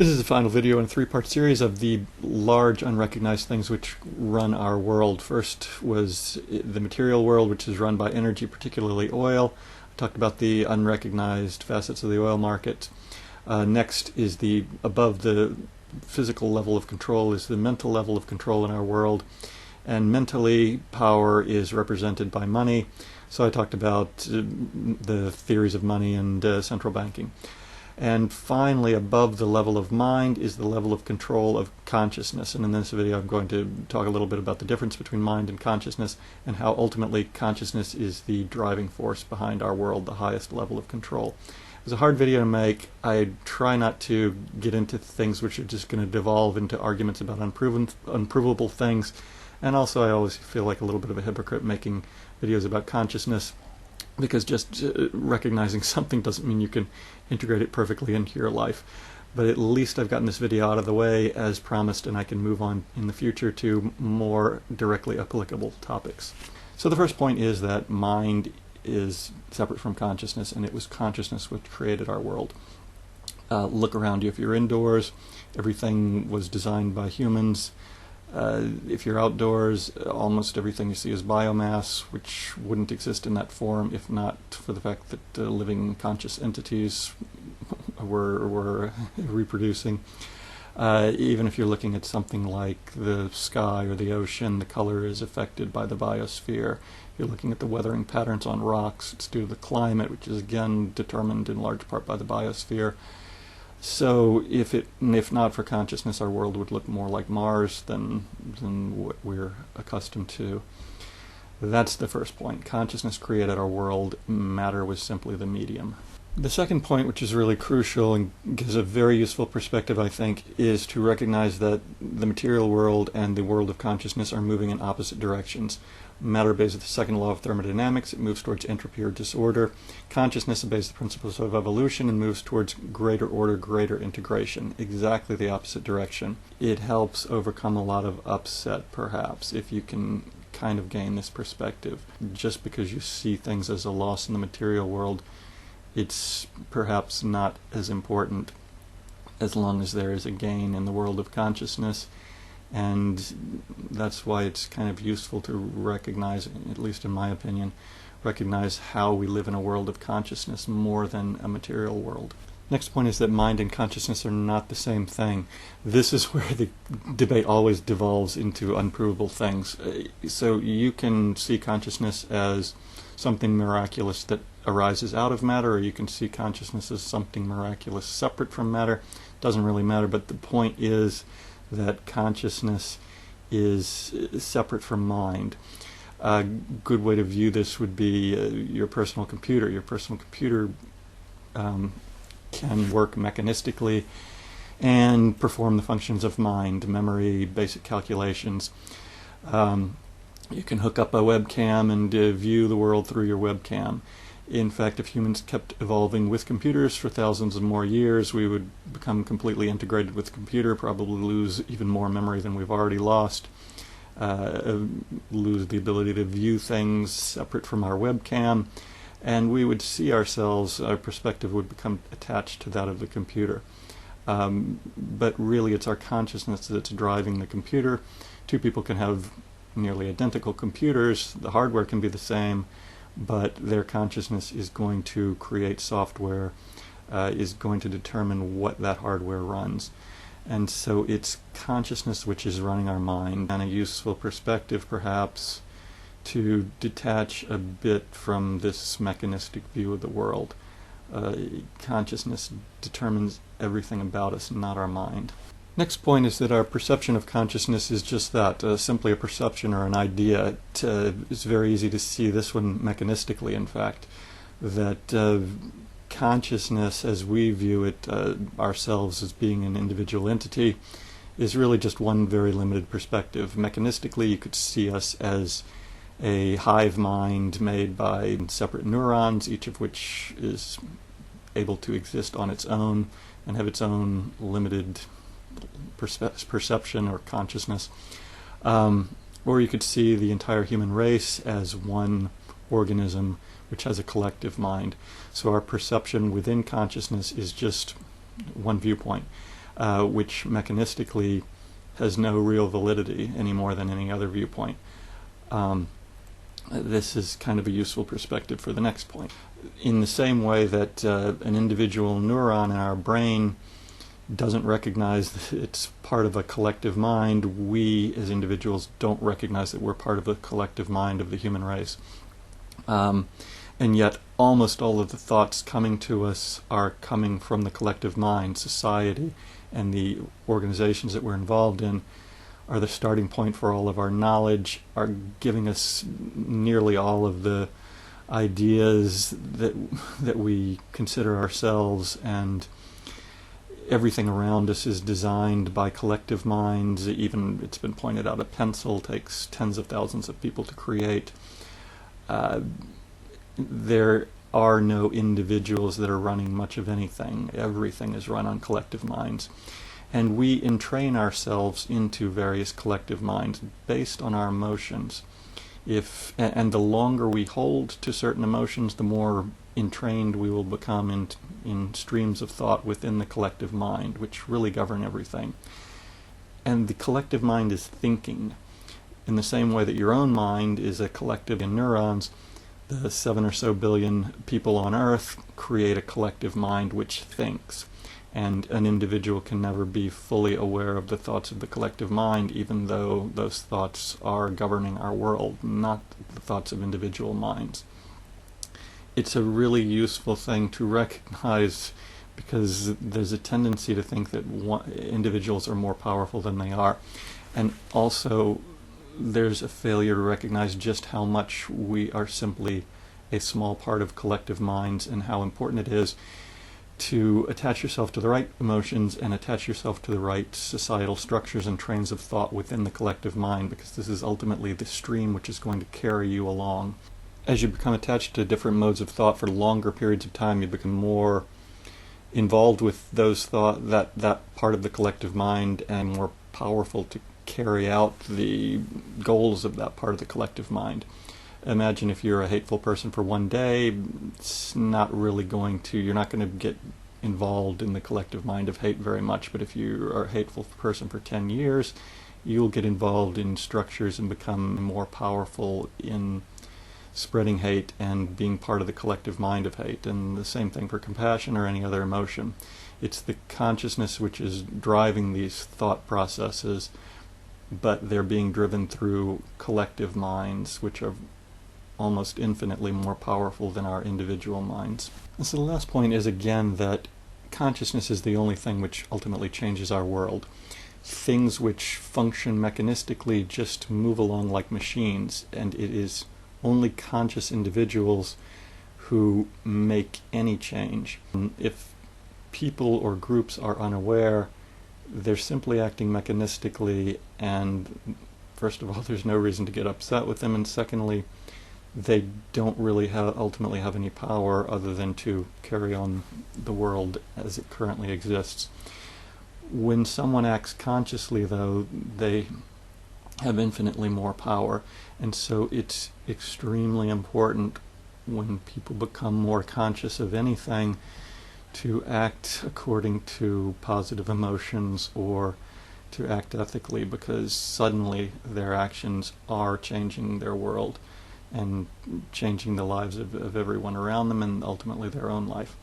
This is the final video in a three-part series of the large unrecognized things which run our world. First was the material world, which is run by energy, particularly oil. I talked about the unrecognized facets of the oil market. Next is above the physical level of control is the mental level of control in our world. And mentally, power is represented by money. So I talked about the theories of money and central banking. And finally, above the level of mind is the level of control of consciousness. And in this video, I'm going to talk a little bit about the difference between mind and consciousness and how ultimately consciousness is the driving force behind our world, the highest level of control. It's a hard video to make. I try not to get into things which are just going to devolve into arguments about unprovable things. And also, I always feel like a little bit of a hypocrite making videos about consciousness, because just recognizing something doesn't mean you can integrate it perfectly into your life. But at least I've gotten this video out of the way as promised, and I can move on in the future to more directly applicable topics. So the first point is that mind is separate from consciousness, and it was consciousness which created our world. Look around you. If you're indoors, everything was designed by humans. If you're outdoors, almost everything you see is biomass, which wouldn't exist in that form if not for the fact that living conscious entities were reproducing. Even if you're looking at something like the sky or the ocean, the color is affected by the biosphere. If you're looking at the weathering patterns on rocks, it's due to the climate, which is again determined in large part by the biosphere. So if not for consciousness, our world would look more like Mars than what we're accustomed to. That's the first point. Consciousness created our world. Matter was simply the medium. The second point, which is really crucial and gives a very useful perspective, I think, is to recognize that the material world and the world of consciousness are moving in opposite directions. Matter obeys the second law of thermodynamics. It moves towards entropy or disorder. Consciousness obeys the principles of evolution and moves towards greater order, greater integration. Exactly the opposite direction. It helps overcome a lot of upset, perhaps, if you can kind of gain this perspective. Just because you see things as a loss in the material world, it's perhaps not as important as long as there is a gain in the world of consciousness. And that's why it's kind of useful to recognize, at least in my opinion, recognize how we live in a world of consciousness more than a material world. Next point is that mind and consciousness are not the same thing. This is where the debate always devolves into unprovable things. So you can see consciousness as something miraculous that arises out of matter, or you can see consciousness as something miraculous separate from matter. Doesn't really matter, but the point is that consciousness is separate from mind. A good way to view this would be your personal computer. Your personal computer can work mechanistically and perform the functions of mind, memory, basic calculations. You can hook up a webcam and view the world through your webcam. In fact, if humans kept evolving with computers for thousands of more years, we would become completely integrated with the computer, probably lose even more memory than we've already lost, lose the ability to view things separate from our webcam, and we would see ourselves, our perspective would become attached to that of the computer. But really it's our consciousness that's driving the computer. Two people can have nearly identical computers, the hardware can be the same, but their consciousness is going to create software, is going to determine what that hardware runs. And so it's consciousness which is running our mind. And a useful perspective, perhaps, to detach a bit from this mechanistic view of the world. Consciousness determines everything about us, not our mind. Next point is that our perception of consciousness is just that, simply a perception or an idea. It's very easy to see this one mechanistically, in fact, that consciousness, as we view it ourselves as being an individual entity, is really just one very limited perspective. Mechanistically, you could see us as a hive mind made by separate neurons, each of which is able to exist on its own and have its own limited perception or consciousness. Or you could see the entire human race as one organism which has a collective mind. So our perception within consciousness is just one viewpoint. which mechanistically has no real validity any more than any other viewpoint. This is kind of a useful perspective for the next point. In the same way that an individual neuron in our brain doesn't recognize that it's part of a collective mind, we as individuals don't recognize that we're part of the collective mind of the human race. And yet almost all of the thoughts coming to us are coming from the collective mind. Society and the organizations that we're involved in are the starting point for all of our knowledge, are giving us nearly all of the ideas that we consider ourselves, and everything around us is designed by collective minds. Even, it's been pointed out, a pencil takes tens of thousands of people to create. There are no individuals that are running much of anything. Everything is run on collective minds. And we entrain ourselves into various collective minds based on our emotions. And the longer we hold to certain emotions, the more entrained we will become in streams of thought within the collective mind, which really govern everything. And the collective mind is thinking. In the same way that your own mind is a collective in neurons, the 7 or so billion people on Earth create a collective mind which thinks. And an individual can never be fully aware of the thoughts of the collective mind, even though those thoughts are governing our world, not the thoughts of individual minds. It's a really useful thing to recognize, because there's a tendency to think that individuals are more powerful than they are. And also, there's a failure to recognize just how much we are simply a small part of collective minds, and how important it is to attach yourself to the right emotions and attach yourself to the right societal structures and trains of thought within the collective mind, because this is ultimately the stream which is going to carry you along. As you become attached to different modes of thought for longer periods of time, you become more involved with those that part of the collective mind, and more powerful to carry out the goals of that part of the collective mind. Imagine if you're a hateful person for one day, it's not really you're not going to get involved in the collective mind of hate very much, but if you are a hateful person for 10 years, you'll get involved in structures and become more powerful in spreading hate and being part of the collective mind of hate. And the same thing for compassion or any other emotion. It's the consciousness which is driving these thought processes, but they're being driven through collective minds, which are almost infinitely more powerful than our individual minds. And so the last point is, again, that consciousness is the only thing which ultimately changes our world. Things which function mechanistically just move along like machines, and it is only conscious individuals who make any change. If people or groups are unaware, they're simply acting mechanistically, and first of all, there's no reason to get upset with them, and secondly, they don't really ultimately have any power other than to carry on the world as it currently exists. When someone acts consciously, though, they have infinitely more power, and so it's extremely important, when people become more conscious of anything, to act according to positive emotions or to act ethically, because suddenly their actions are changing their world and changing the lives of everyone around them, and ultimately their own life.